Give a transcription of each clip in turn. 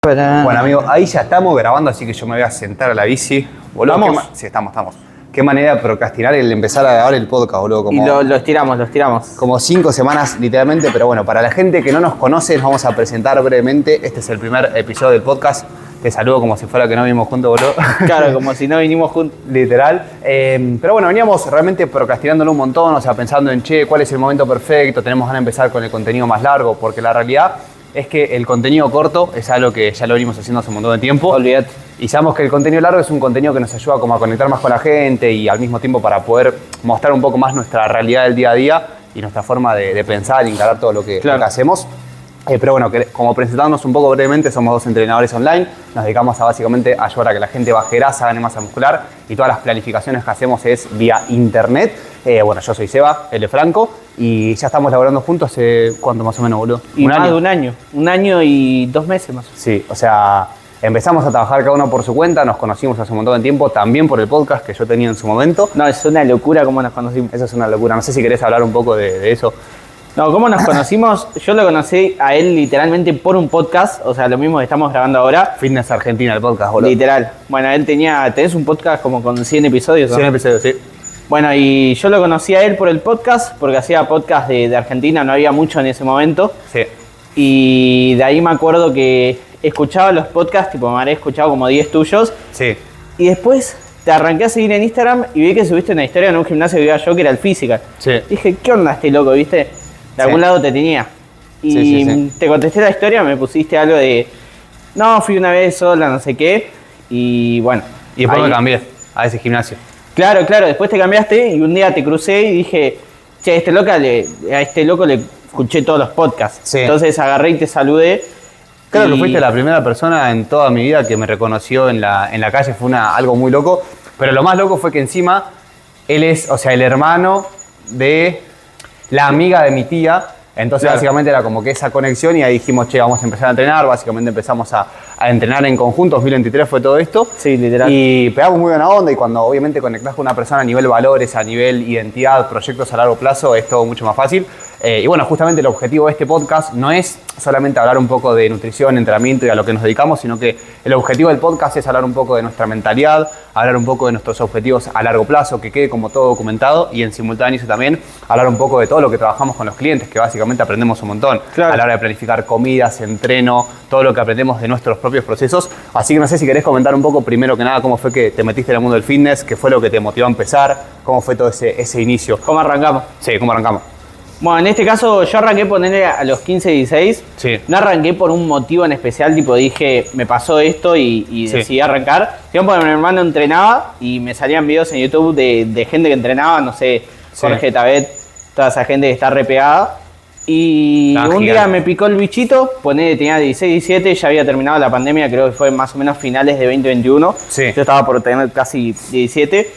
Bueno, amigo, ahí ya estamos grabando, así que yo me voy a sentar a la bici. Boludo, ¿Vamos? Sí, estamos. Qué manera de procrastinar el empezar a grabar el podcast, boludo. Como, Y lo estiramos. como 5 semanas, literalmente. Pero bueno, para la gente que no nos conoce, nos vamos a presentar brevemente. Este es el primer episodio del podcast. Te saludo como si fuera que no vivimos juntos, boludo. Claro, como si no vinimos juntos. Literal. Pero bueno, veníamos realmente procrastinándolo un montón, o sea, pensando en, cu¿cuál es el momento perfecto? Tenemos ganas de empezar con el contenido más largo, porque la realidad es que el contenido corto es algo que ya lo venimos haciendo hace un montón de tiempo. Olvídate. Y sabemos que el contenido largo es un contenido que nos ayuda como a conectar más con la gente y al mismo tiempo para poder mostrar un poco más nuestra realidad del día a día y nuestra forma de pensar y encarar todo lo que hacemos. Pero bueno, como presentándonos un poco brevemente, somos 2 entrenadores online. Nos dedicamos a básicamente ayudar a que la gente baje grasa, gane masa muscular y todas las planificaciones que hacemos es vía internet. Bueno, yo soy Seba, él es Franco y ya estamos laborando juntos hace, ¿cuánto más o menos, boludo? Y más de un año. 1 año y 2 meses más. Sí, o sea, empezamos a trabajar cada uno por su cuenta, nos conocimos hace un montón de tiempo, también por el podcast que yo tenía en su momento. No, es una locura cómo nos conocimos. Eso es una locura, no sé si querés hablar un poco de eso. No, ¿cómo nos conocimos? Yo lo conocí a él literalmente por un podcast, o sea, lo mismo que estamos grabando ahora. Fitness Argentina, el podcast, boludo. Literal. Bueno, él tenés un podcast como con 100 episodios, ¿no? 100 episodios, sí. Bueno, y yo lo conocí a él por el podcast, porque hacía podcast de Argentina, no había mucho en ese momento. Sí. Y de ahí me acuerdo que escuchaba los podcasts, tipo me habré escuchado como 10 tuyos. Sí. Y después te arranqué a seguir en Instagram y vi que subiste una historia en un gimnasio que iba yo, que era el Physical. Sí. Dije, ¿qué onda este loco, viste? De algún lado te tenía. Y Sí. te contesté la historia, me pusiste algo de, no, fui una vez sola, no sé qué. Y bueno. Y después ahí- me cambié a ese gimnasio. Claro, después te cambiaste y un día te crucé y dije, che, a este loco le escuché todos los podcasts. Sí. Entonces agarré y te saludé. Creo que fuiste la primera persona en toda mi vida que me reconoció en la calle, fue algo muy loco. Pero lo más loco fue que encima él es, o sea, el hermano de la amiga de mi tía. Entonces Claro. básicamente era como que esa conexión y ahí dijimos, vamos a empezar a entrenar. Básicamente empezamos a entrenar en conjunto, 2023 fue todo esto. Sí, literal. Y pegamos muy buena onda y cuando obviamente conectás con una persona a nivel valores, a nivel identidad, proyectos a largo plazo, es todo mucho más fácil. Y bueno, justamente el objetivo de este podcast no es solamente hablar un poco de nutrición, entrenamiento y a lo que nos dedicamos, sino que el objetivo del podcast es hablar un poco de nuestra mentalidad, hablar un poco de nuestros objetivos a largo plazo, que quede como todo documentado y en simultáneo también hablar un poco de todo lo que trabajamos con los clientes, que básicamente aprendemos un montón Claro. a la hora de planificar comidas, entreno, todo lo que aprendemos de nuestros propios procesos. Así que no sé si querés comentar un poco, primero que nada, cómo fue que te metiste en el mundo del fitness, qué fue lo que te motivó a empezar, cómo fue todo ese inicio. ¿Cómo arrancamos? Sí, cómo arrancamos. Bueno, en este caso yo arranqué ponerle a los 15, 16. Sí. No arranqué por un motivo en especial, tipo dije, me pasó esto y Sí. decidí arrancar. Sino porque mi hermano entrenaba y me salían videos en YouTube de gente que entrenaba, no sé, Sí. Jorge Tabet, toda esa gente que está repegada. Y Tan un día gigante. me picó el bichito, tenía 16, 17, ya había terminado la pandemia, creo que fue más o menos finales de 2021. Sí. Yo estaba por tener casi 17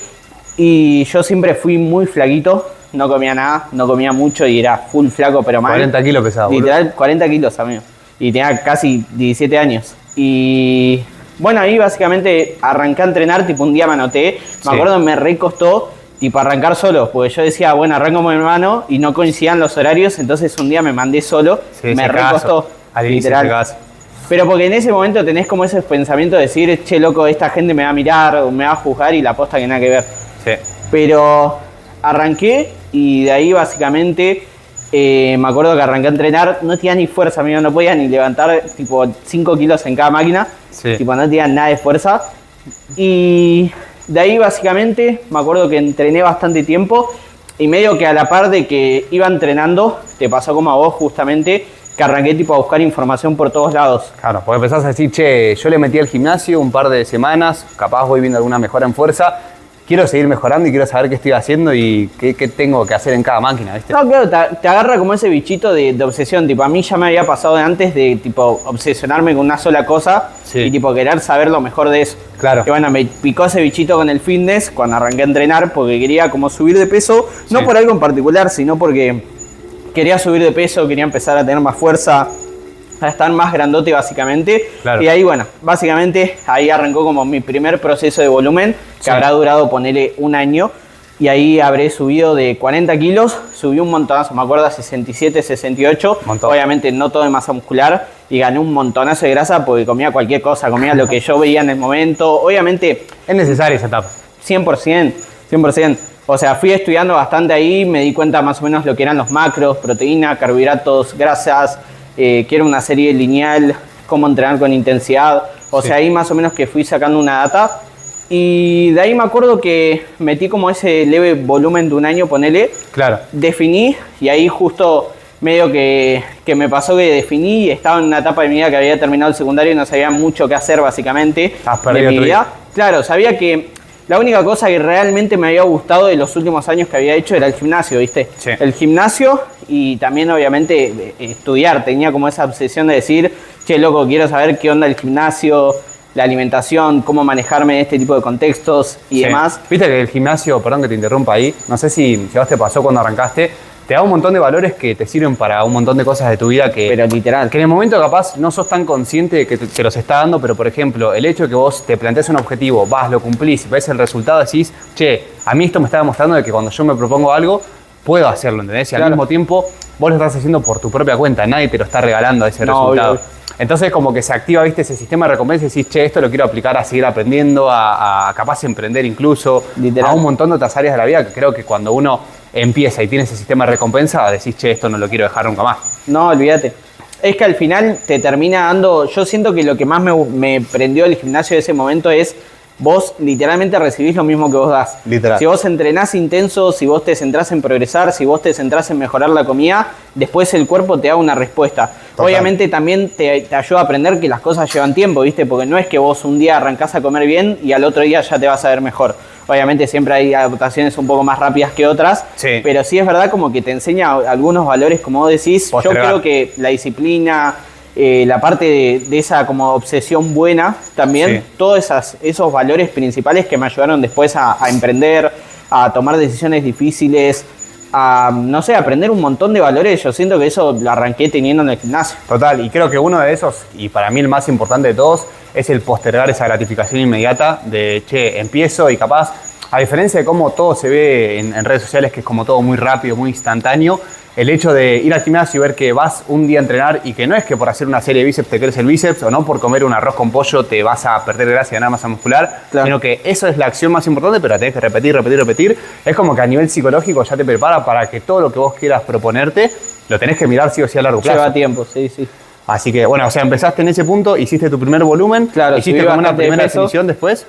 y yo siempre fui muy flaquito, no comía nada, no comía mucho y era full flaco pero mal. 40 kilos pesaba, boludo. Literal, 40 kilos, amigo. Y tenía casi 17 años. Y bueno, ahí básicamente arranqué a entrenar, tipo un día me anoté. Sí. Me acuerdo, me recostó, tipo arrancar solo, porque yo decía, bueno, arranco con mi hermano y no coincidían los horarios, entonces un día me mandé solo, Sí, me ese caso. recostó. Al inicio literal. ese caso. Pero porque en ese momento tenés como ese pensamiento de decir, che, loco, esta gente me va a mirar o me va a juzgar y la posta que nada que ver. Sí. Pero arranqué y de ahí básicamente me acuerdo que arranqué a entrenar, no tenía ni fuerza, amigo, no podía ni levantar tipo 5 kilos en cada máquina, Sí. tipo no tenía nada de fuerza. Y de ahí básicamente me acuerdo que entrené bastante tiempo y medio que a la par de que iba entrenando, te pasó como a vos justamente, que arranqué tipo a buscar información por todos lados. Claro, porque empezás a decir, yo le metí al gimnasio un par de semanas, capaz voy viendo alguna mejora en fuerza, quiero seguir mejorando y quiero saber qué estoy haciendo y qué tengo que hacer en cada máquina, ¿viste? No, claro, te agarra como ese bichito de obsesión. Tipo, a mí ya me había pasado de antes de tipo obsesionarme con una sola cosa Sí. y tipo querer saber lo mejor de eso. Claro. Y bueno, me picó ese bichito con el fitness cuando arranqué a entrenar porque quería como subir de peso, no Sí. por algo en particular, sino porque quería subir de peso, quería empezar a tener más fuerza, a estar más grandote básicamente. Claro. Y ahí, bueno, básicamente ahí arrancó como mi primer proceso de volumen, que Sí. habrá durado, ponele, 1 año. y ahí habré subido de 40 kilos, subí un montonazo, me acuerdo, a 67, 68, obviamente no todo de masa muscular, y gané un montonazo de grasa porque comía cualquier cosa, comía lo que yo veía en el momento, obviamente... Es necesaria esa etapa. 100%, 100%. O sea, fui estudiando bastante ahí, me di cuenta más o menos lo que eran los macros, proteína, carbohidratos, grasas, que era una serie lineal, cómo entrenar con intensidad. O sea, ahí más o menos que fui sacando una data. Y de ahí me acuerdo que metí como ese leve volumen de un año, ponele. Claro. Definí y ahí justo medio que me pasó que definí y estaba en una etapa de mi vida que había terminado el secundario y no sabía mucho qué hacer básicamente de mi vida. Claro, sabía que la única cosa que realmente me había gustado de los últimos años que había hecho era el gimnasio, ¿viste? Sí. El gimnasio y también obviamente estudiar. Tenía como esa obsesión de decir, che, loco, quiero saber qué onda el gimnasio, la alimentación, cómo manejarme en este tipo de contextos y demás. Viste que el gimnasio, perdón que te interrumpa ahí, no sé si a vos te pasó cuando arrancaste, te da un montón de valores que te sirven para un montón de cosas de tu vida que... Pero literal. Que en el momento capaz no sos tan consciente de que te los está dando, pero por ejemplo, el hecho de que vos te plantees un objetivo, vas, lo cumplís, ves el resultado, decís, che, a mí esto me está demostrando de que cuando yo me propongo algo, puedo hacerlo, ¿entendés? Y al mismo tiempo, vos lo estás haciendo por tu propia cuenta, nadie te lo está regalando ese resultado. Obvio. Entonces como que se activa, viste, ese sistema de recompensa y decís, che, esto lo quiero aplicar a seguir aprendiendo, a capaz de emprender incluso, literal, a un montón de otras áreas de la vida que creo que cuando uno empieza y tiene ese sistema de recompensa, decís, che, esto no lo quiero dejar nunca más. No, olvídate. Es que al final te termina dando, yo siento que lo que más me prendió el gimnasio de ese momento es vos literalmente recibís lo mismo que vos das. Literal. Si vos entrenás intenso, si vos te centrás en progresar, si vos te centrás en mejorar la comida, después el cuerpo te da una respuesta. Total. Obviamente también te ayuda a aprender que las cosas llevan tiempo, ¿viste? Porque no es que vos un día arrancás a comer bien y al otro día ya te vas a ver mejor. Obviamente siempre hay adaptaciones un poco más rápidas que otras, sí, pero sí es verdad como que te enseña algunos valores, como vos decís. Postergar. Yo creo que la disciplina, la parte de esa como obsesión buena, también, sí, todos esos valores principales que me ayudaron después a emprender, a tomar decisiones difíciles, a, no sé, aprender un montón de valores. Yo siento que eso lo arranqué teniendo en el gimnasio. Total, y creo que uno de esos, y para mí el más importante de todos, es el postergar esa gratificación inmediata de, che, empiezo y capaz, a diferencia de cómo todo se ve en redes sociales, que es como todo muy rápido, muy instantáneo, el hecho de ir al gimnasio y ver que vas un día a entrenar y que no es que por hacer una serie de bíceps te crece el bíceps o no por comer un arroz con pollo te vas a perder grasa y ganar masa muscular, claro, sino que eso es la acción más importante, pero la tenés que repetir. Es como que a nivel psicológico ya te prepara para que todo lo que vos quieras proponerte lo tenés que mirar sí o sí a largo plazo. Lleva tiempo, sí. Así que, bueno, o sea, empezaste en ese punto, hiciste tu primer volumen, claro, hiciste como una primera definición después.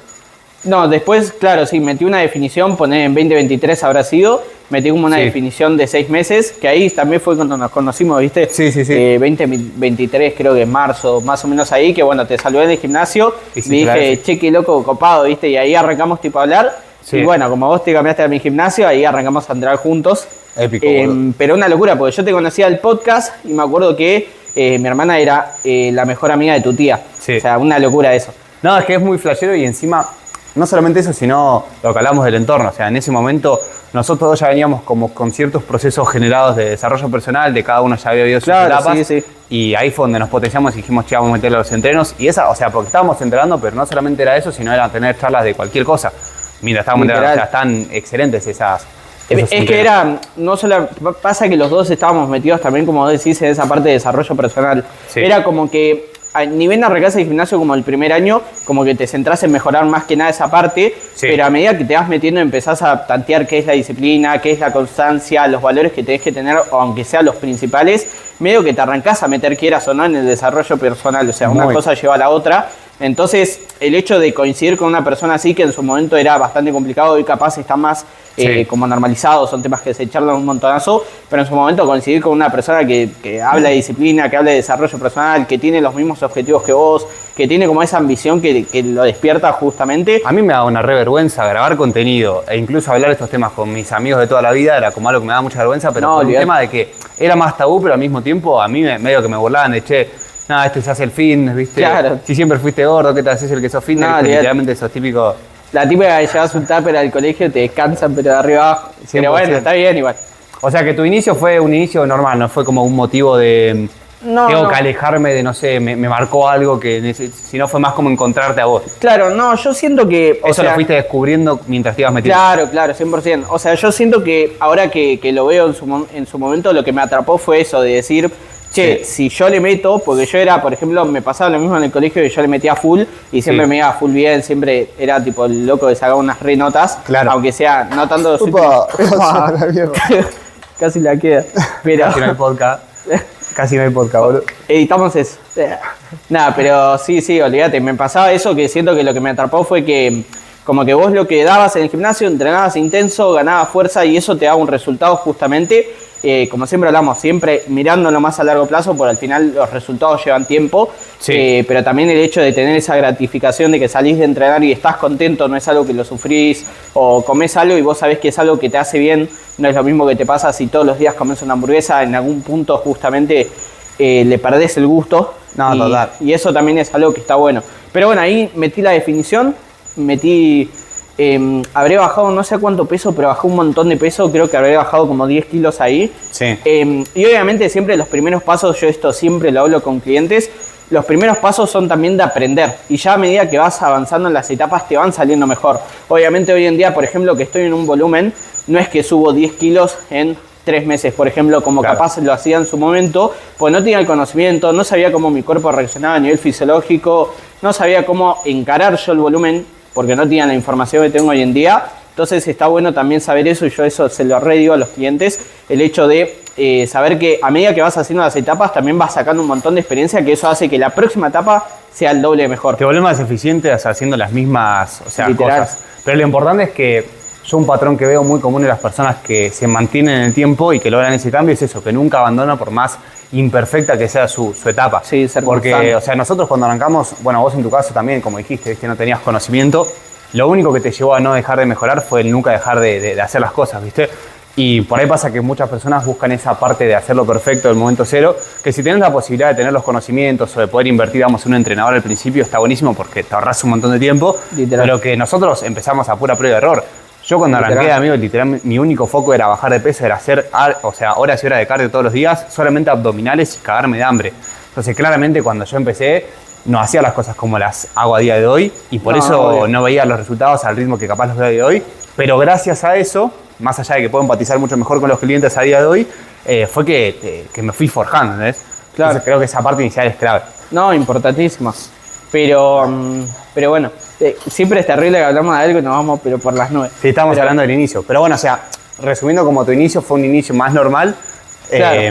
No, después, claro, sí, metí una definición, poné en 2023 habrá sido, metí como una definición de 6 meses, que ahí también fue cuando nos conocimos, ¿viste? Sí. 2023 creo que en marzo, más o menos ahí, que bueno, te saludé en el gimnasio, y dije, che, qué loco, copado, ¿viste? Y ahí arrancamos tipo a hablar, y bueno, como vos te cambiaste a mi gimnasio, ahí arrancamos a entrenar juntos. Épico, pero una locura, porque yo te conocía del podcast y me acuerdo que mi hermana era la mejor amiga de tu tía. Sí. O sea, una locura eso. No, es que es muy flashero y encima, no solamente eso, sino lo que hablamos del entorno. O sea, en ese momento nosotros dos ya veníamos como con ciertos procesos generados de desarrollo personal, de cada uno ya había vivido sus etapas. Sí. Y ahí fue donde nos potenciamos y dijimos, che, vamos a meterle a los entrenos. Y esa, o sea, porque estábamos entrenando, pero no solamente era eso, sino era tener charlas de cualquier cosa. Mira, estábamos entrenando, o sea, están excelentes esas. Es que era, no solo, pasa que los dos estábamos metidos también, como decís, en esa parte de desarrollo personal. Sí. Era como que, ni bien arrancás el gimnasio como el primer año, como que te centrás en mejorar más que nada esa parte, sí, pero a medida que te vas metiendo empezás a tantear qué es la disciplina, qué es la constancia, los valores que tenés que tener, aunque sean los principales, medio que te arrancás a meter, quieras o no, en el desarrollo personal. O sea, una cosa lleva a la otra. Entonces, el hecho de coincidir con una persona así, que en su momento era bastante complicado y capaz está más como normalizado, son temas que se charlan un montonazo, pero en su momento coincidir con una persona que habla de disciplina, que habla de desarrollo personal, que tiene los mismos objetivos que vos, que tiene como esa ambición que lo despierta justamente. A mí me da una re vergüenza grabar contenido e incluso hablar de estos temas con mis amigos de toda la vida, era como algo que me da mucha vergüenza, pero no, por un tema de que era más tabú, pero al mismo tiempo a mí medio que me burlaban de, che, nada, esto se hace el fitness, ¿viste? Claro. Si siempre fuiste gordo, ¿qué te haces el que sos fitness? No, literalmente esos típicos. La típica que llevas un tupper al colegio, te descansan, pero de arriba abajo. 100%. Pero bueno, está bien igual. O sea que tu inicio fue un inicio normal, no fue como un motivo de No, tengo no. que alejarme de, no sé, me marcó algo que, si no fue más como encontrarte a vos. Claro, no, yo siento que... Eso lo fuiste descubriendo mientras te ibas metiendo. Claro, 100%. O sea, yo siento que ahora que lo veo en su momento, lo que me atrapó fue eso de decir, che, si yo le meto, porque yo era, por ejemplo, me pasaba lo mismo en el colegio, que yo le metía full y siempre me iba full bien, siempre era tipo el loco de sacar unas re notas, aunque sea no tanto... Casi la queda. Pero... Casi no hay podcast. Casi no hay podcast, boludo. Editamos eso. Nada, pero sí, olvídate. Me pasaba eso, que siento que lo que me atrapó fue que como que vos lo que dabas en el gimnasio, entrenabas intenso, ganabas fuerza y eso te daba un resultado justamente, como siempre hablamos, siempre mirándolo más a largo plazo, porque al final los resultados llevan tiempo, pero también el hecho de tener esa gratificación de que salís de entrenar y estás contento, no es algo que lo sufrís, o comés algo y vos sabés que es algo que te hace bien, no es lo mismo que te pasa si todos los días comés una hamburguesa, en algún punto justamente le perdés el gusto. No, total. Y eso también es algo que está bueno. Pero bueno, ahí metí la definición, habré bajado no sé cuánto peso, pero bajé un montón de peso, creo que habré bajado como 10 kilos ahí. Sí. Y obviamente siempre los primeros pasos, yo esto siempre lo hablo con clientes, los primeros pasos son también de aprender y ya a medida que vas avanzando en las etapas te van saliendo mejor. Obviamente hoy en día, por ejemplo, que estoy en un volumen, no es que subo 10 kilos en 3 meses, por ejemplo, como capaz lo hacía en su momento, pues no tenía el conocimiento, no sabía cómo mi cuerpo reaccionaba a nivel fisiológico, no sabía cómo encarar yo el volumen, porque no tenía la información que tengo hoy en día. Entonces está bueno también saber eso, y yo eso se lo redigo a los clientes, el hecho de saber que a medida que vas haciendo las etapas también vas sacando un montón de experiencia, que eso hace que la próxima etapa sea el doble mejor. Te vuelves más eficiente haciendo las mismas cosas. Pero lo importante es que yo un patrón que veo muy común en las personas que se mantienen en el tiempo y que logran ese cambio es eso, que nunca abandonan por más imperfecta que sea su etapa. Sí, ser porque, constante. o sea, nosotros cuando arrancamos, bueno, vos en tu caso también, como dijiste, que no tenías conocimiento, lo único que te llevó a no dejar de mejorar fue el nunca dejar de hacer las cosas, ¿viste? Y por ahí pasa que muchas personas buscan esa parte de hacerlo perfecto del momento cero, que si tienes la posibilidad de tener los conocimientos o de poder invertir, digamos, en un entrenador al principio, está buenísimo porque te ahorras un montón de tiempo, pero que nosotros empezamos a pura prueba de error. Yo cuando arranqué, amigo, literal, mi único foco era bajar de peso, era hacer, horas y horas de cardio todos los días, solamente abdominales y cagarme de hambre. Entonces, claramente, cuando yo empecé, no hacía las cosas como las hago a día de hoy y por eso no veía los resultados al ritmo que capaz los veo a día de hoy. Pero gracias a eso, más allá de que puedo empatizar mucho mejor con los clientes a día de hoy, fue que me fui forjando, ¿entendés? Claro. Entonces, creo que esa parte inicial es clave. No, importantísima. Pero bueno, siempre es terrible que hablamos de algo y nos vamos pero por las nubes. Sí, estamos hablando del inicio. Pero bueno, o sea, resumiendo como tu inicio, fue un inicio más normal. Claro.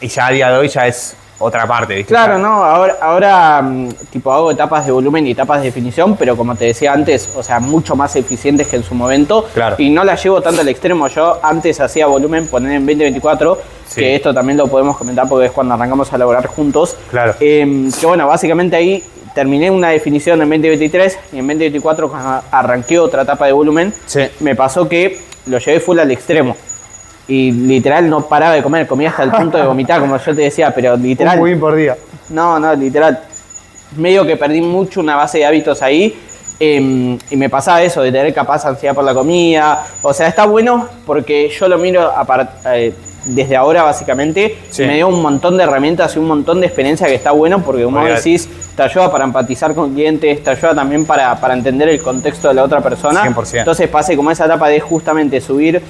Y ya a día de hoy ya es otra parte, ¿viste? Claro, no, ahora tipo hago etapas de volumen y etapas de definición, pero como te decía antes, o sea, mucho más eficientes que en su momento. Claro. Y no las llevo tanto al extremo. Yo antes hacía volumen, poner en 2024, que esto también lo podemos comentar porque es cuando arrancamos a laborar juntos. Claro. Que bueno, básicamente ahí terminé una definición en 2023 y en 2024 cuando arranqué otra etapa de volumen, me pasó que lo llevé full al extremo. Y literal no paraba de comer, comía hasta el punto de vomitar, como yo te decía, pero literal... Un budín por día. No, literal. Medio que perdí mucho una base de hábitos ahí y me pasaba eso, de tener capaz ansiedad por la comida. O sea, está bueno porque yo lo miro desde ahora básicamente. Me dio un montón de herramientas y un montón de experiencia que está bueno porque como decís, te ayuda para empatizar con clientes, te ayuda también para entender el contexto de la otra persona. 100%. Entonces pasé como esa etapa de justamente subir...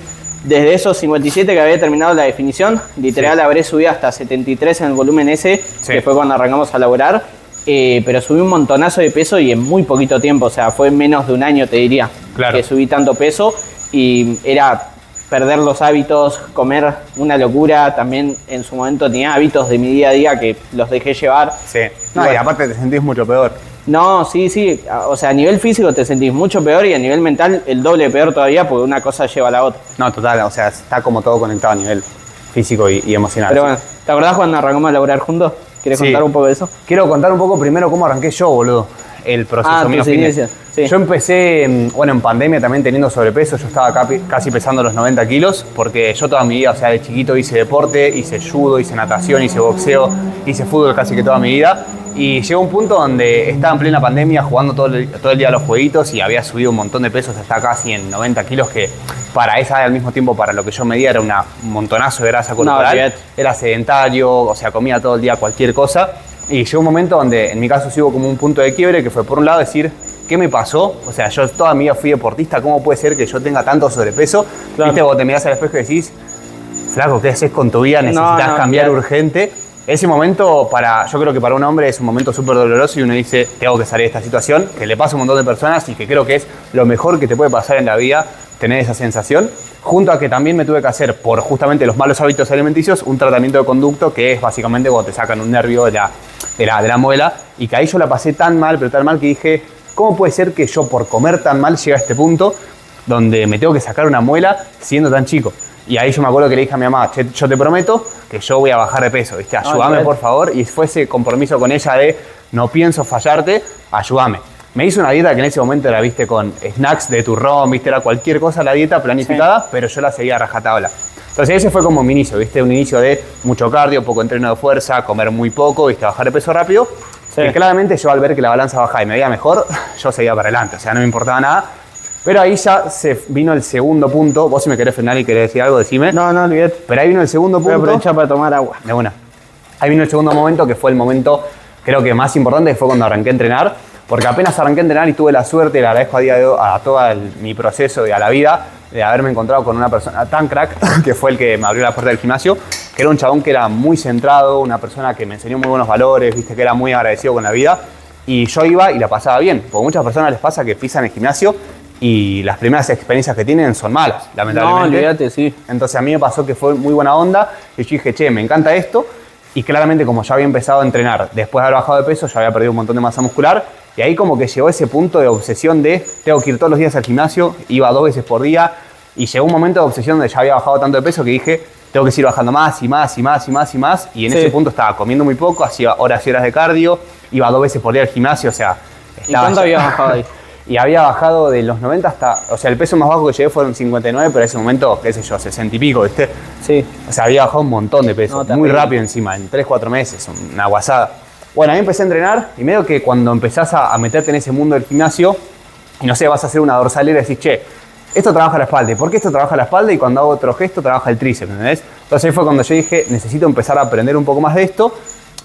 Desde esos 57 que había terminado la definición, literal habré subido hasta 73 en el volumen ese, que fue cuando arrancamos a laburar, pero subí un montonazo de peso y en muy poquito tiempo, o sea, fue en menos de un año, te diría, que subí tanto peso y era perder los hábitos, comer una locura, también en su momento tenía hábitos de mi día a día que los dejé llevar. Sí, no, y aparte te sentís mucho peor. No, sí, o sea, a nivel físico te sentís mucho peor y a nivel mental el doble peor todavía porque una cosa lleva a la otra. No, total, o sea, está como todo conectado a nivel físico y emocional. Pero bueno, ¿te acordás cuando arrancamos a laburar juntos? ¿Querés contar un poco de eso? Quiero contar un poco primero cómo arranqué yo, boludo, el proceso mío fitness. Yo empecé, bueno, en pandemia también teniendo sobrepeso, yo estaba casi pesando los 90 kilos porque yo toda mi vida, o sea, de chiquito hice deporte, hice judo, hice natación, hice boxeo, hice fútbol casi que toda mi vida. Y llegó un punto donde estaba en plena pandemia jugando todo el día a los jueguitos y había subido un montón de pesos, hasta casi en 90 kilos, que para esa edad, al mismo tiempo para lo que yo medía era un montonazo de grasa corporal. Era sedentario, o sea, comía todo el día cualquier cosa. Y llegó un momento donde, en mi caso, sí hubo como un punto de quiebre, que fue por un lado decir, ¿qué me pasó? O sea, yo toda mi vida fui deportista, ¿cómo puede ser que yo tenga tanto sobrepeso? Claro. Viste, vos te mirás al espejo y decís, flaco, ¿qué haces con tu vida? Necesitas cambiar urgente. Ese momento, yo creo que para un hombre es un momento súper doloroso y uno dice, tengo que salir de esta situación, que le pasa a un montón de personas y que creo que es lo mejor que te puede pasar en la vida, tener esa sensación. Junto a que también me tuve que hacer, por justamente los malos hábitos alimenticios, un tratamiento de conducto que es básicamente cuando te sacan un nervio de la muela, y que ahí yo la pasé tan mal, pero tan mal que dije, ¿cómo puede ser que yo por comer tan mal llegue a este punto donde me tengo que sacar una muela siendo tan chico? Y ahí yo me acuerdo que le dije a mi mamá, che, yo te prometo que yo voy a bajar de peso, ¿viste? Ayúdame, por favor. Y fue ese compromiso con ella de no pienso fallarte, ayúdame. Me hizo una dieta que en ese momento era, viste, con snacks de turrón, viste, era cualquier cosa la dieta planificada, pero yo la seguía a rajatabla. Entonces ese fue como mi inicio, viste, un inicio de mucho cardio, poco entreno de fuerza, comer muy poco, viste, bajar de peso rápido. Y claramente yo al ver que la balanza bajaba y me veía mejor, yo seguía para adelante, o sea, no me importaba nada. Pero ahí ya se vino el segundo punto. Vos si me querés frenar y querés decir algo, decime. No, olvídate. Pero ahí vino el segundo punto. Voy a aprovechar para tomar agua. De una. Ahí vino el segundo momento, que fue el momento, creo que más importante, que fue cuando arranqué a entrenar. Porque apenas arranqué a entrenar y tuve la suerte, y le agradezco a día de hoy a todo mi proceso y a la vida, de haberme encontrado con una persona tan crack, que fue el que me abrió la puerta del gimnasio, que era un chabón que era muy centrado, una persona que me enseñó muy buenos valores, viste, que era muy agradecido con la vida. Y yo iba y la pasaba bien. Porque a muchas personas les pasa que pisan el gimnasio y las primeras experiencias que tienen son malas, lamentablemente. No, olvídate, sí. Entonces a mí me pasó que fue muy buena onda y yo dije, che, me encanta esto. Y claramente como ya había empezado a entrenar, después de haber bajado de peso, ya había perdido un montón de masa muscular. Y ahí como que llegó ese punto de obsesión de tengo que ir todos los días al gimnasio, iba 2 veces por día. Y llegó un momento de obsesión donde ya había bajado tanto de peso que dije, tengo que seguir bajando más y más y más y más y más. Y en ese punto estaba comiendo muy poco, hacía horas y horas de cardio, iba 2 veces por día al gimnasio, o sea... ¿Y cuánto había bajado ahí? Y había bajado de los 90 hasta... O sea, el peso más bajo que llegué fueron 59, pero en ese momento, qué sé yo, 60 y pico, ¿viste? Sí. O sea, había bajado un montón de peso, muy rápido encima, en 3-4 meses, una guasada. Bueno, ahí empecé a entrenar y medio que cuando empezás a meterte en ese mundo del gimnasio, y no sé, vas a hacer una dorsalera y decís, che, esto trabaja la espalda, ¿y por qué esto trabaja la espalda? Y cuando hago otro gesto trabaja el tríceps, ¿entendés? Entonces ahí fue cuando yo dije, necesito empezar a aprender un poco más de esto,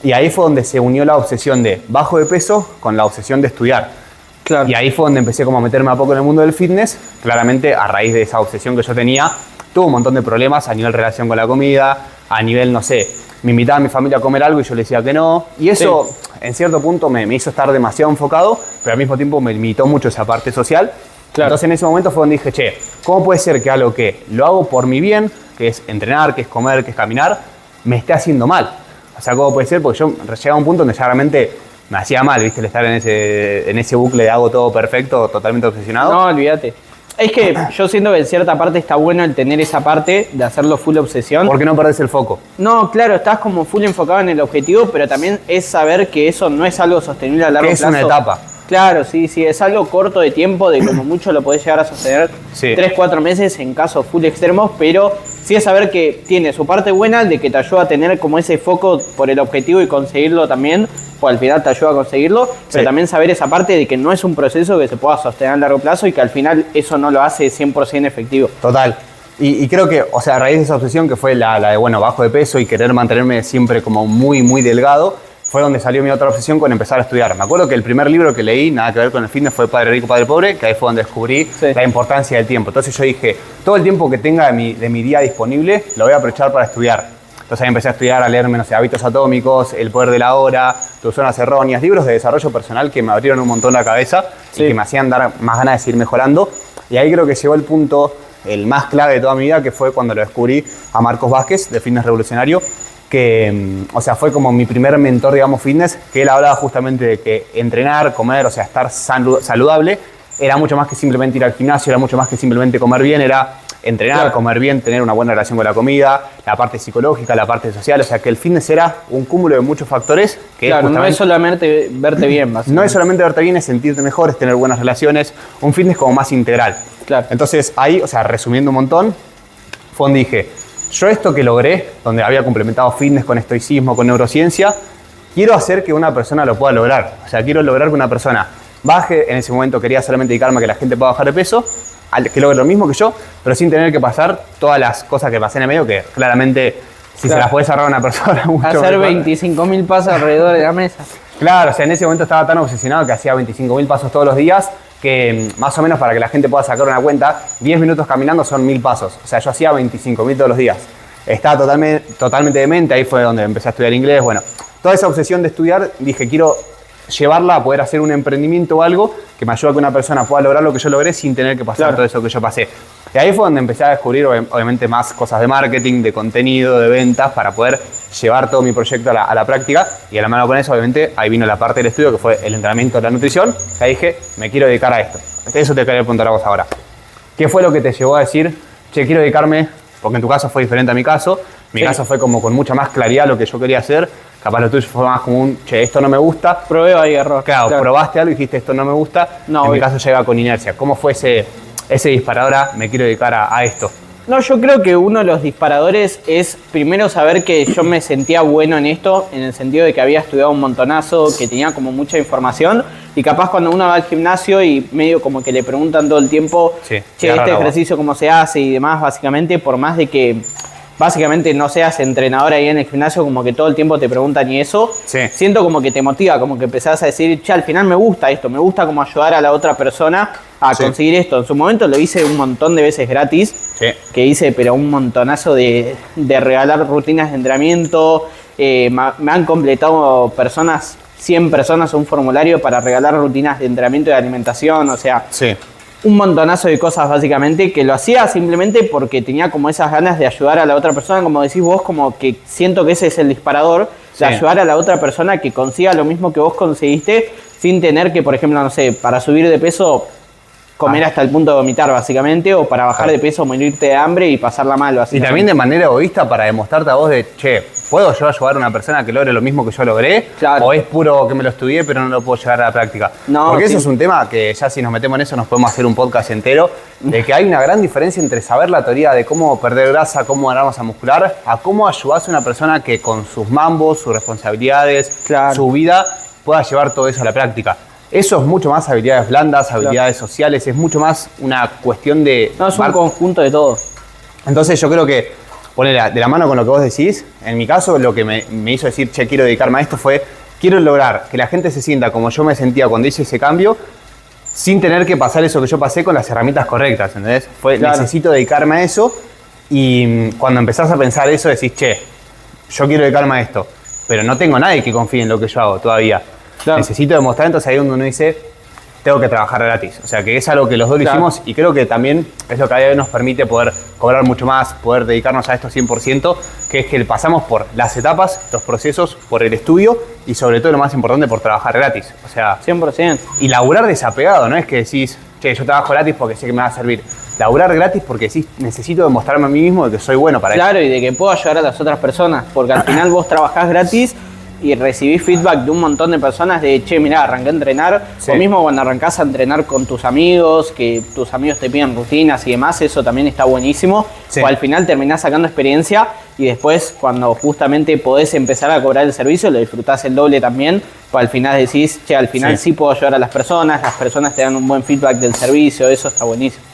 y ahí fue donde se unió la obsesión de bajo de peso con la obsesión de estudiar. Claro. Y ahí fue donde empecé como a meterme a poco en el mundo del fitness. Claramente, a raíz de esa obsesión que yo tenía, tuve un montón de problemas a nivel relación con la comida, a nivel, no sé, me invitaba a mi familia a comer algo y yo le decía que no. Y eso, en cierto punto, me hizo estar demasiado enfocado, pero al mismo tiempo me limitó mucho esa parte social. Claro. Entonces, en ese momento fue donde dije, che, ¿cómo puede ser que algo que lo hago por mi bien, que es entrenar, que es comer, que es caminar, me esté haciendo mal? O sea, ¿cómo puede ser? Porque yo llegaba a un punto donde ya realmente me hacía mal, ¿viste? El estar en ese bucle de hago todo perfecto, totalmente obsesionado. No, olvídate. Es que yo siento que en cierta parte está bueno el tener esa parte de hacerlo full obsesión. Porque no perdés el foco. No, claro, estás como full enfocado en el objetivo, pero también es saber que eso no es algo sostenible a largo plazo. Es una etapa. Claro, sí, es algo corto de tiempo, de como mucho lo podés llegar a sostener 3-4 meses en casos full extremos, pero sí es saber que tiene su parte buena de que te ayuda a tener como ese foco por el objetivo y conseguirlo también, o al final te ayuda a conseguirlo, pero también saber esa parte de que no es un proceso que se pueda sostener a largo plazo y que al final eso no lo hace 100% efectivo. Total. Y creo que, o sea, a raíz de esa obsesión que fue la de, bueno, bajo de peso y querer mantenerme siempre como muy, muy delgado, fue donde salió mi otra obsesión con empezar a estudiar. Me acuerdo que el primer libro que leí, nada que ver con el fitness, fue Padre Rico, Padre Pobre, que ahí fue donde descubrí la importancia del tiempo. Entonces yo dije, todo el tiempo que tenga de mi día disponible, lo voy a aprovechar para estudiar. Entonces ahí empecé a estudiar, a leerme, no sé, Hábitos Atómicos, El Poder de la Hora, Tus Zonas Erróneas, libros de desarrollo personal que me abrieron un montón la cabeza y que me hacían dar más ganas de seguir mejorando. Y ahí creo que llegó el punto, el más clave de toda mi vida, que fue cuando lo descubrí a Marcos Vázquez, de Fitness Revolucionario, que, o sea, fue como mi primer mentor, digamos, fitness, que él hablaba justamente de que entrenar, comer, o sea, estar saludable, era mucho más que simplemente ir al gimnasio, era mucho más que simplemente comer bien, era entrenar, comer bien, tener una buena relación con la comida, la parte psicológica, la parte social, o sea, que el fitness era un cúmulo de muchos factores. Que claro, no es solamente verte bien, básicamente. No es solamente verte bien, es sentirte mejor, es tener buenas relaciones, un fitness como más integral. Claro. Entonces ahí, o sea, resumiendo un montón, fue donde dije, yo esto que logré, donde había complementado fitness con estoicismo, con neurociencia, quiero hacer que una persona lo pueda lograr. O sea, quiero lograr que una persona baje. En ese momento quería solamente dedicarme a que la gente pueda bajar de peso, que logre lo mismo que yo, pero sin tener que pasar todas las cosas que pasé en el medio, que claramente si se las podés ahorrar a una persona mucho hacer mejor. 25.000 pasos alrededor de la mesa. Claro, o sea, en ese momento estaba tan obsesionado que hacía 25.000 pasos todos los días, que más o menos para que la gente pueda sacar una cuenta, 10 minutos caminando son 1.000 pasos. O sea, yo hacía 25.000 todos los días. Estaba totalmente demente, ahí fue donde empecé a estudiar inglés. Bueno, toda esa obsesión de estudiar, dije, quiero llevarla a poder hacer un emprendimiento o algo que me ayude a que una persona pueda lograr lo que yo logré sin tener que pasar todo eso que yo pasé. Y ahí fue donde empecé a descubrir, obviamente, más cosas de marketing, de contenido, de ventas, para poder llevar todo mi proyecto a la práctica. Y a la mano con eso, obviamente, ahí vino la parte del estudio, que fue el entrenamiento de la nutrición. Ahí dije, me quiero dedicar a esto. Eso te quería preguntar a vos ahora. ¿Qué fue lo que te llevó a decir, che, quiero dedicarme? Porque en tu caso fue diferente a mi caso. Mi caso fue como con mucha más claridad lo que yo quería hacer. Capaz lo tuyo fue más como un, che, esto no me gusta. Prueba y error. Claro, probaste algo y dijiste, esto no me gusta. No, en mi caso llega con inercia. ¿Cómo fue ese disparador a, me quiero dedicar a esto? No, yo creo que uno de los disparadores es primero saber que yo me sentía bueno en esto, en el sentido de que había estudiado un montonazo, que tenía como mucha información, y capaz cuando uno va al gimnasio y medio como que le preguntan todo el tiempo, che, este ejercicio cómo se hace y demás, básicamente, por más de que básicamente no seas entrenador ahí en el gimnasio, como que todo el tiempo te preguntan y eso, siento como que te motiva, como que empezás a decir, che, al final me gusta esto, me gusta como ayudar a la otra persona a conseguir esto. En su momento lo hice un montón de veces gratis, que hice pero un montonazo de regalar rutinas de entrenamiento, me han completado 100 personas un formulario para regalar rutinas de entrenamiento y de alimentación, o sea... un montonazo de cosas básicamente, que lo hacía simplemente porque tenía como esas ganas de ayudar a la otra persona, como decís vos, como que siento que ese es el disparador, de ayudar a la otra persona que consiga lo mismo que vos conseguiste, sin tener que, por ejemplo, no sé, para subir de peso, comer hasta el punto de vomitar básicamente, o para bajar de peso, morirte de hambre y pasarla mal básicamente. Y también de manera egoísta para demostrarte a vos de, che, ¿puedo yo ayudar a una persona que logre lo mismo que yo logré? Claro. ¿O es puro que me lo estudié pero no lo puedo llevar a la práctica? No, porque eso es un tema que ya si nos metemos en eso nos podemos hacer un podcast entero, de que hay una gran diferencia entre saber la teoría de cómo perder grasa, cómo ganar masa muscular, a cómo ayudarse a una persona que con sus mambos, sus responsabilidades, su vida, pueda llevar todo eso a la práctica. Eso es mucho más habilidades blandas, habilidades sociales, es mucho más una cuestión de... No, es un conjunto de todo. Entonces yo creo que, poner de la mano con lo que vos decís, en mi caso lo que me hizo decir, che, quiero dedicarme a esto fue, quiero lograr que la gente se sienta como yo me sentía cuando hice ese cambio, sin tener que pasar eso que yo pasé con las herramientas correctas, ¿entendés? Necesito dedicarme a eso, y cuando empezás a pensar eso decís, che, yo quiero dedicarme a esto, pero no tengo nadie que confíe en lo que yo hago todavía. Necesito demostrar, entonces ahí es donde uno dice, tengo que trabajar gratis. O sea, que es algo que los dos lo hicimos y creo que también es lo que a día de hoy nos permite poder cobrar mucho más, poder dedicarnos a esto 100%, que es que pasamos por las etapas, los procesos, por el estudio y sobre todo lo más importante, por trabajar gratis. O sea, 100%. Y laburar desapegado, no es que decís, che, yo trabajo gratis porque sé que me va a servir. Laburar gratis porque decís, necesito demostrarme a mí mismo de que soy bueno para eso. Claro, y de que puedo ayudar a las otras personas, porque al final vos trabajás gratis y recibís feedback de un montón de personas de, che, mirá, arranqué a entrenar. O mismo cuando arrancás a entrenar con tus amigos, que tus amigos te piden rutinas y demás, eso también está buenísimo. O al final terminás sacando experiencia y después cuando justamente podés empezar a cobrar el servicio, lo disfrutás el doble también. O al final decís, che, al final sí puedo ayudar a las personas te dan un buen feedback del servicio, eso está buenísimo.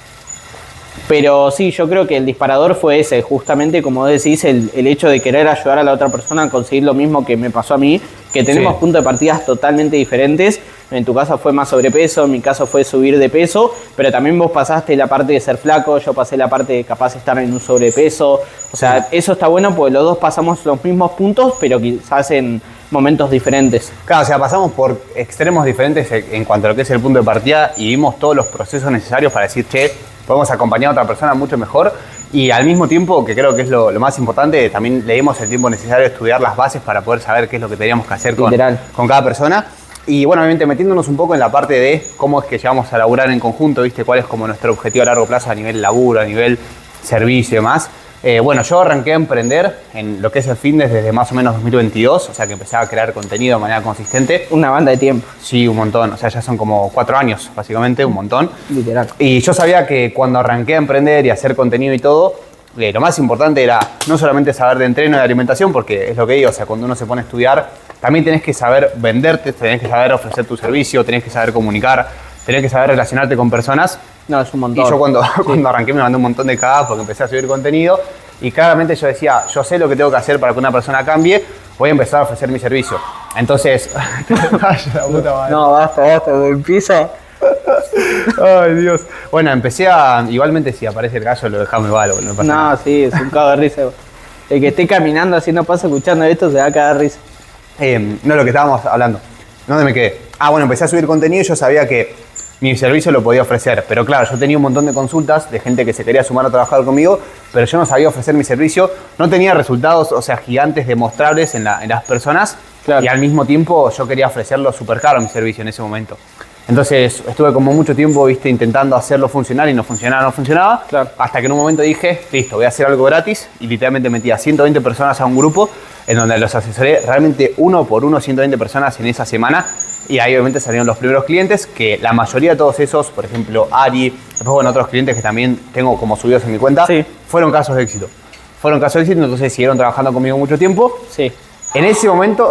Pero sí, yo creo que el disparador fue ese, justamente como decís, el hecho de querer ayudar a la otra persona a conseguir lo mismo que me pasó a mí, que tenemos puntos de partida totalmente diferentes. En tu caso fue más sobrepeso, en mi caso fue subir de peso, pero también vos pasaste la parte de ser flaco, yo pasé la parte de capaz de estar en un sobrepeso. O sea, eso está bueno porque los dos pasamos los mismos puntos, pero quizás en momentos diferentes. Claro, o sea, pasamos por extremos diferentes en cuanto a lo que es el punto de partida y vimos todos los procesos necesarios para decir, che, podemos acompañar a otra persona mucho mejor y al mismo tiempo, que creo que es lo más importante, también le dimos el tiempo necesario de estudiar las bases para poder saber qué es lo que teníamos que hacer con cada persona. Y bueno, obviamente metiéndonos un poco en la parte de cómo es que llegamos a laburar en conjunto, ¿viste? Cuál es como nuestro objetivo a largo plazo a nivel laburo, a nivel servicio y demás. Bueno, yo arranqué a emprender en lo que es el fitness desde más o menos 2022, o sea que empecé a crear contenido de manera consistente. Una banda de tiempo. Sí, un montón, o sea, ya son como 4 años, básicamente, un montón. Literal. Y yo sabía que cuando arranqué a emprender y a hacer contenido y todo, lo más importante era no solamente saber de entreno y de alimentación, porque es lo que digo, o sea, cuando uno se pone a estudiar, también tenés que saber venderte, tenés que saber ofrecer tu servicio, tenés que saber comunicar, tenés que saber relacionarte con personas. No, es un montón. Y yo cuando arranqué me mandé un montón de cagadas porque empecé a subir contenido y claramente yo decía, yo sé lo que tengo que hacer para que una persona cambie, voy a empezar a ofrecer mi servicio. Entonces, no, basta, empieza. Ay, Dios. Bueno, empecé a, igualmente si aparece el gallo lo dejamos igual, no pasa nada. No, sí, es un cago de risa. El que esté caminando haciendo paso escuchando esto se va a cagar de risa. No, lo que estábamos hablando. ¿Dónde me quedé? Bueno, empecé a subir contenido y yo sabía que mi servicio lo podía ofrecer. Pero claro, yo tenía un montón de consultas de gente que se quería sumar a trabajar conmigo, pero yo no sabía ofrecer mi servicio. No tenía resultados, o sea, gigantes demostrables en las personas. Claro. Y al mismo tiempo yo quería ofrecerlo súper caro mi servicio en ese momento. Entonces estuve como mucho tiempo, viste, intentando hacerlo funcionar y no funcionaba. Claro. Hasta que en un momento dije, listo, voy a hacer algo gratis y literalmente metí a 120 personas a un grupo en donde los asesoré realmente uno por uno, 120 personas en esa semana. Y ahí obviamente salieron los primeros clientes, que la mayoría de todos esos, por ejemplo, Ari, después bueno, otros clientes que también tengo como subidos en mi cuenta, sí, fueron casos de éxito. Entonces siguieron trabajando conmigo mucho tiempo. Sí. En ese momento,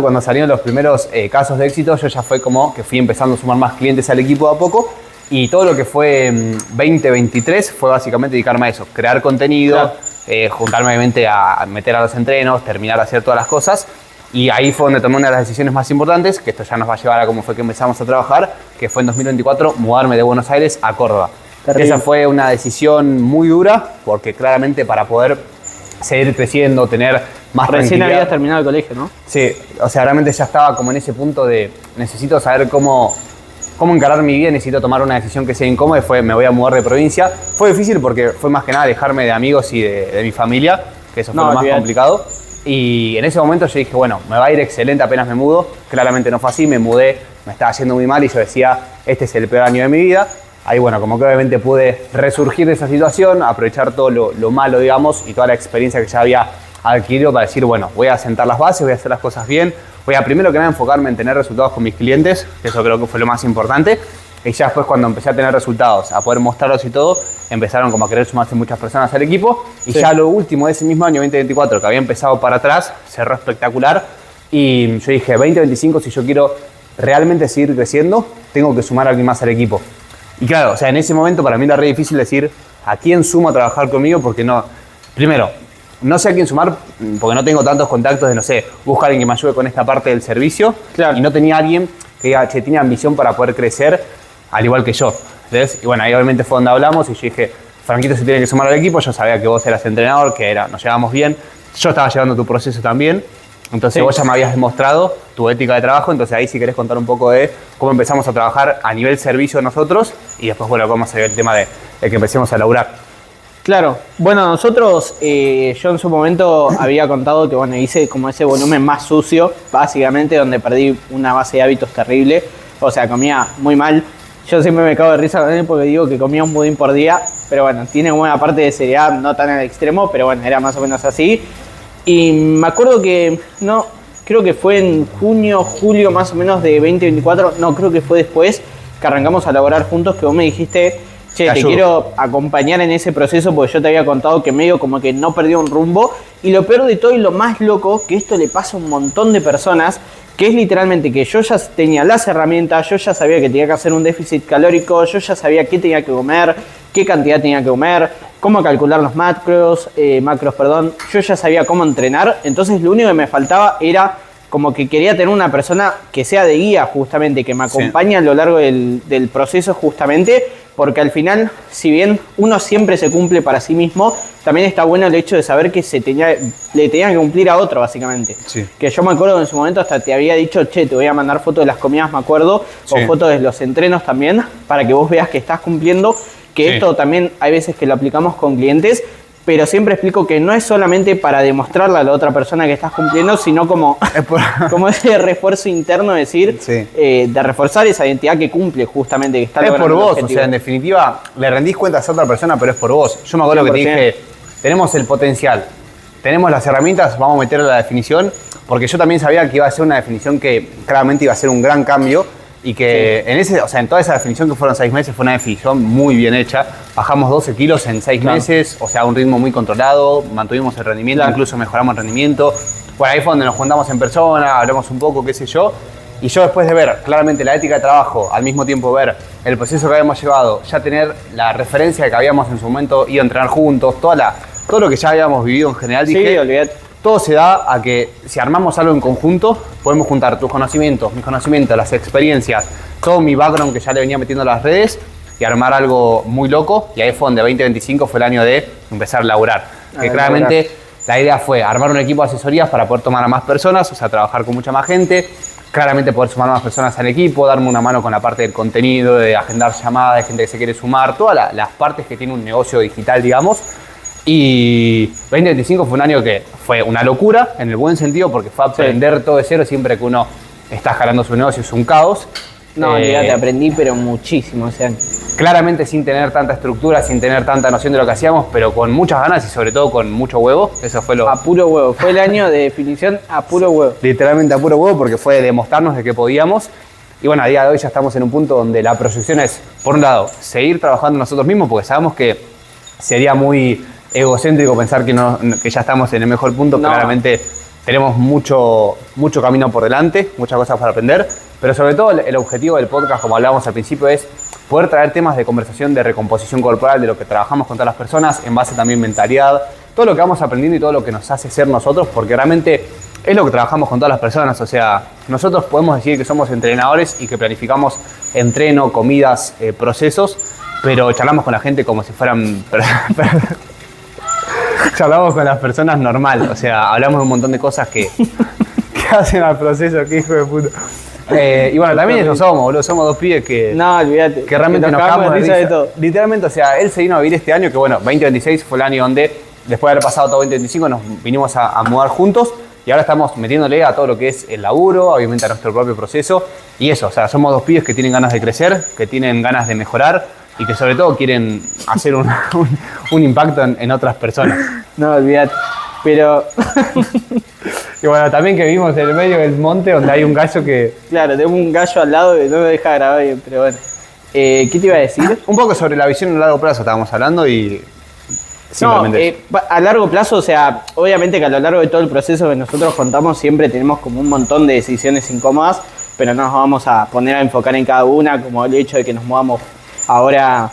cuando salieron los primeros casos de éxito, yo ya fue como que fui empezando a sumar más clientes al equipo de a poco. Y todo lo que fue 2023 fue básicamente dedicarme a eso, crear contenido, claro, juntarme obviamente a meter a los entrenos, terminar de hacer todas las cosas. Y ahí fue donde tomé una de las decisiones más importantes, que esto ya nos va a llevar a cómo fue que empezamos a trabajar, que fue en 2024 mudarme de Buenos Aires a Córdoba. Esa fue una decisión muy dura, porque claramente para poder seguir creciendo, tener más tranquilidad. Recién habías terminado el colegio, ¿no? Sí, o sea, realmente ya estaba como en ese punto de necesito saber cómo encarar mi vida, necesito tomar una decisión que sea incómoda y me voy a mudar de provincia. Fue difícil porque fue más que nada alejarme de amigos y de mi familia, que eso fue lo más complicado. Y en ese momento yo dije, bueno, me va a ir excelente apenas me mudo. Claramente no fue así, me mudé, me estaba yendo muy mal y yo decía, este es el peor año de mi vida. Ahí bueno, como que obviamente pude resurgir de esa situación, aprovechar todo lo malo, digamos, y toda la experiencia que ya había adquirido para decir, bueno, voy a sentar las bases, voy a hacer las cosas bien, voy a primero que nada enfocarme en tener resultados con mis clientes, que eso creo que fue lo más importante. Y ya después cuando empecé a tener resultados, a poder mostrarlos y todo, empezaron como a querer sumarse muchas personas al equipo. Y ya lo último de ese mismo año, 2024, que había empezado para atrás, cerró espectacular. Y yo dije, 2025, si yo quiero realmente seguir creciendo, tengo que sumar a alguien más al equipo. Y claro, o sea, en ese momento para mí era re difícil decir a quién sumo a trabajar conmigo, porque no, primero, no sé a quién sumar, porque no tengo tantos contactos de, no sé, buscar a alguien que me ayude con esta parte del servicio. Claro. Y no tenía alguien que diga, che, tiene ambición para poder crecer, al igual que yo. ¿Ves? Y bueno, ahí obviamente fue donde hablamos y yo dije, Franquito se tiene que sumar al equipo, yo sabía que vos eras entrenador, que nos llevábamos bien, yo estaba llevando tu proceso también, entonces vos ya me habías demostrado tu ética de trabajo, entonces ahí si querés contar un poco de cómo empezamos a trabajar a nivel servicio nosotros y después, bueno, vamos a ver el tema de que empecemos a laburar. Claro, bueno, nosotros, yo en su momento había contado que, bueno, hice como ese volumen más sucio, básicamente, donde perdí una base de hábitos terrible, o sea, comía muy mal. Yo siempre me cago de risa con él porque digo que comía un budín por día, pero bueno, tiene buena parte de seriedad, no tan al extremo, pero bueno, era más o menos así. Y me acuerdo que, no, creo que fue en junio, julio más o menos de 2024, no, creo que fue después que arrancamos a laborar juntos, que vos me dijiste, che, te quiero acompañar en ese proceso porque yo te había contado que medio como que no perdí un rumbo. Y lo peor de todo y lo más loco, que esto le pasa a un montón de personas, que es literalmente que yo ya tenía las herramientas, yo ya sabía que tenía que hacer un déficit calórico, yo ya sabía qué tenía que comer, qué cantidad tenía que comer, cómo calcular los macros, yo ya sabía cómo entrenar, entonces lo único que me faltaba era como que quería tener una persona que sea de guía justamente, que me acompañe a lo largo del proceso justamente, porque al final, si bien uno siempre se cumple para sí mismo, también está bueno el hecho de saber que le tenían que cumplir a otro, básicamente. Sí. Que yo me acuerdo que en su momento hasta te había dicho, che, te voy a mandar fotos de las comidas, me acuerdo, o fotos de los entrenos también, para que vos veas que estás cumpliendo, que esto también hay veces que lo aplicamos con clientes, pero siempre explico que no es solamente para demostrarle a la otra persona que estás cumpliendo, sino como ese refuerzo interno, de reforzar esa identidad que cumple justamente, que está logrando. Es por vos, o sea, en definitiva, le rendís cuentas a otra persona, pero es por vos. Yo me acuerdo 100%. Que te dije, tenemos el potencial, tenemos las herramientas, vamos a meter la definición, porque yo también sabía que iba a ser una definición que claramente iba a ser un gran cambio, y que en toda esa definición que fueron 6 meses fue una definición muy bien hecha. Bajamos 12 kilos en 6 meses, o sea, a un ritmo muy controlado, mantuvimos el rendimiento, incluso mejoramos el rendimiento. Bueno, ahí fue donde nos juntamos en persona, hablamos un poco, qué sé yo. Y yo después de ver claramente la ética de trabajo, al mismo tiempo ver el proceso que habíamos llevado, ya tener la referencia de que habíamos en su momento ido a entrenar juntos, todo lo que ya habíamos vivido en general, dije, olvidate. todo se da a que si armamos algo en conjunto, podemos juntar tus conocimientos, mis conocimientos, las experiencias, todo mi background que ya le venía metiendo a las redes y armar algo muy loco. Y ahí fue donde 2025 fue el año de empezar a laburar. Que claramente la idea fue armar un equipo de asesorías para poder tomar a más personas, o sea, trabajar con mucha más gente. Claramente poder sumar a más personas al equipo, darme una mano con la parte del contenido, de agendar llamadas, de gente que se quiere sumar, todas las partes que tiene un negocio digital, digamos. Y 2025 fue un año que fue una locura, en el buen sentido, porque fue aprender todo de cero. Siempre que uno está jalando su negocio es un caos. No, olvídate, aprendí pero muchísimo ese año. Claramente sin tener tanta estructura, sin tener tanta noción de lo que hacíamos, pero con muchas ganas y sobre todo con mucho huevo. Eso fue lo... A puro huevo, fue el año de definición a puro huevo. Literalmente a puro huevo, porque fue demostrarnos de que podíamos. Y bueno, a día de hoy ya estamos en un punto donde la proyección es, por un lado, seguir trabajando nosotros mismos, porque sabemos que sería muy egocéntrico pensar que ya estamos en el mejor punto. No. Claramente tenemos mucho camino por delante, muchas cosas para aprender, pero sobre todo el objetivo del podcast, como hablábamos al principio, es poder traer temas de conversación de recomposición corporal, de lo que trabajamos con todas las personas, en base también mentalidad, todo lo que vamos aprendiendo y todo lo que nos hace ser nosotros, porque realmente es lo que trabajamos con todas las personas. O sea, nosotros podemos decir que somos entrenadores y que planificamos entreno, comidas, procesos, pero charlamos con la gente como si fueran... charlamos con las personas normal, o sea, hablamos de un montón de cosas que hacen al proceso, que hijo de puta. Y bueno, también eso somos, boludo, somos dos pibes que... No, olvídate. Que realmente nos cagamos de risa de todo. Literalmente, o sea, él se vino a vivir este año, que bueno, 2026 fue el año donde, después de haber pasado todo 2025, nos vinimos a mudar juntos y ahora estamos metiéndole a todo lo que es el laburo, obviamente a nuestro propio proceso. Y eso, o sea, somos dos pibes que tienen ganas de crecer, que tienen ganas de mejorar y que sobre todo quieren hacer un impacto en otras personas. No, olvídate. Pero... Y bueno, también que vivimos en el medio del monte donde hay un gallo que... Claro, tengo un gallo al lado que no me deja grabar bien, pero bueno. ¿Qué te iba a decir? Un poco sobre la visión a largo plazo estábamos hablando y... Simplemente a largo plazo, o sea, obviamente que a lo largo de todo el proceso que nosotros contamos siempre tenemos como un montón de decisiones incómodas, pero no nos vamos a poner a enfocar en cada una, como el hecho de que nos movamos ahora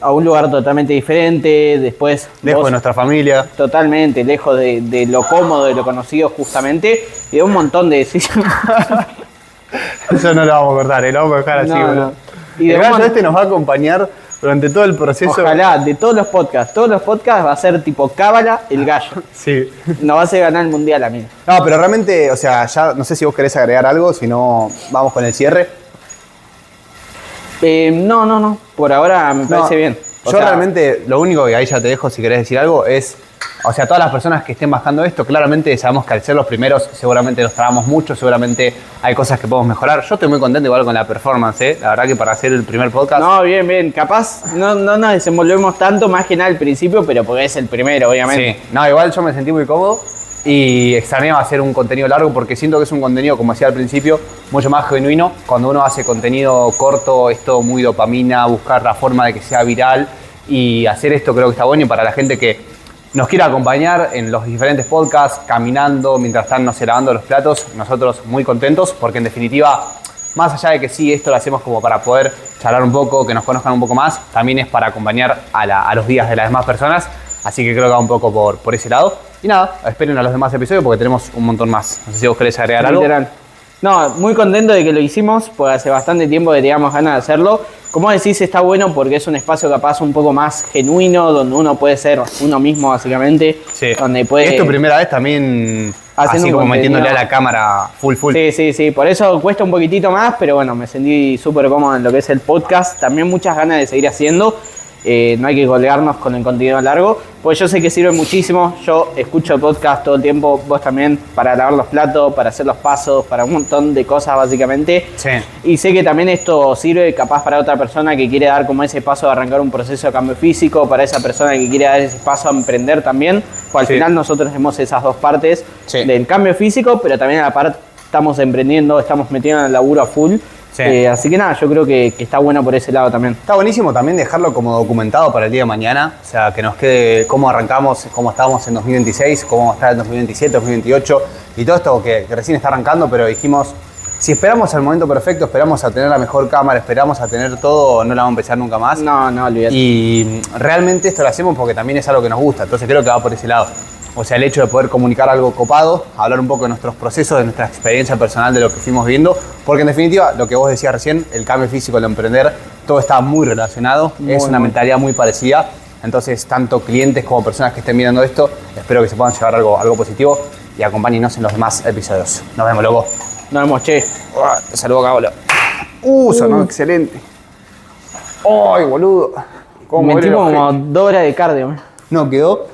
a un lugar totalmente diferente, después... Lejos de nuestra familia. Totalmente, lejos de lo cómodo, de lo conocido justamente, y de un montón de decisiones. Eso no lo vamos a cortar, lo vamos a dejar así. No. Y el gallo este nos va a acompañar durante todo el proceso. Ojalá, de todos los podcasts va a ser tipo cábala el gallo. Sí. Nos va a hacer ganar el mundial a mí. No, pero realmente, o sea, ya no sé si vos querés agregar algo, si no, vamos con el cierre. No, por ahora me parece bien. Yo realmente, lo único que ahí ya te dejo si querés decir algo es, o sea, todas las personas que estén bajando esto, claramente sabemos que al ser los primeros seguramente nos trabamos mucho, seguramente hay cosas que podemos mejorar. Yo estoy muy contento igual con la performance, la verdad que para hacer el primer podcast... No, bien, capaz no nos desenvolvemos tanto más que nada al principio, pero porque es el primero, obviamente. Sí, no, igual yo me sentí muy cómodo. Y extrañaba hacer un contenido largo porque siento que es un contenido, como decía al principio, mucho más genuino. Cuando uno hace contenido corto, es todo muy dopamina, buscar la forma de que sea viral y hacer esto creo que está bueno. Y para la gente que nos quiera acompañar en los diferentes podcasts, caminando, mientras están, no sé, lavando los platos, nosotros muy contentos porque en definitiva, más allá de que sí, esto lo hacemos como para poder charlar un poco, que nos conozcan un poco más, también es para acompañar a los días de las demás personas. Así que creo que va un poco por ese lado. Y nada, esperen a los demás episodios porque tenemos un montón más. No sé si vos querés agregar algo. No, muy contento de que lo hicimos, porque hace bastante tiempo que teníamos ganas de hacerlo. Como decís, está bueno porque es un espacio capaz un poco más genuino, donde uno puede ser uno mismo básicamente. Sí. Donde puede... Es tu primera vez también así como metiéndole a la cámara full. Sí, por eso cuesta un poquitito más, pero bueno, me sentí súper cómodo en lo que es el podcast. También muchas ganas de seguir haciendo. No hay que colgarnos con el contenido largo, pues yo sé que sirve muchísimo. Yo escucho podcast todo el tiempo, vos también, para lavar los platos, para hacer los pasos, para un montón de cosas básicamente. Sí. Y sé que también esto sirve capaz para otra persona que quiere dar como ese paso de arrancar un proceso de cambio físico, para esa persona que quiere dar ese paso a emprender también. Pues al final nosotros tenemos esas dos partes del cambio físico, pero también a la parte estamos emprendiendo, estamos metiendo en el laburo a full. Sí. Así que nada, yo creo que está bueno por ese lado también. Está buenísimo también dejarlo como documentado para el día de mañana, o sea, que nos quede cómo arrancamos, cómo estábamos en 2026, cómo vamos a estar en 2027, 2028 y todo esto que recién está arrancando, pero dijimos, si esperamos al momento perfecto, esperamos a tener la mejor cámara, esperamos a tener todo, no la vamos a empezar nunca más. No, olvídate. Y realmente esto lo hacemos porque también es algo que nos gusta, entonces creo que va por ese lado. O sea, el hecho de poder comunicar algo copado, hablar un poco de nuestros procesos, de nuestra experiencia personal, de lo que fuimos viendo, porque en definitiva, lo que vos decías recién, el cambio físico, el emprender, todo está muy relacionado, es una mentalidad muy parecida, entonces tanto clientes como personas que estén mirando esto, espero que se puedan llevar algo positivo y acompáñenos en los demás episodios. Nos vemos, loco. Nos vemos, che. Te saludo acá, boludo. Sonó excelente. ¡Ay, boludo! Metimos como 2 horas de cardio. No, quedó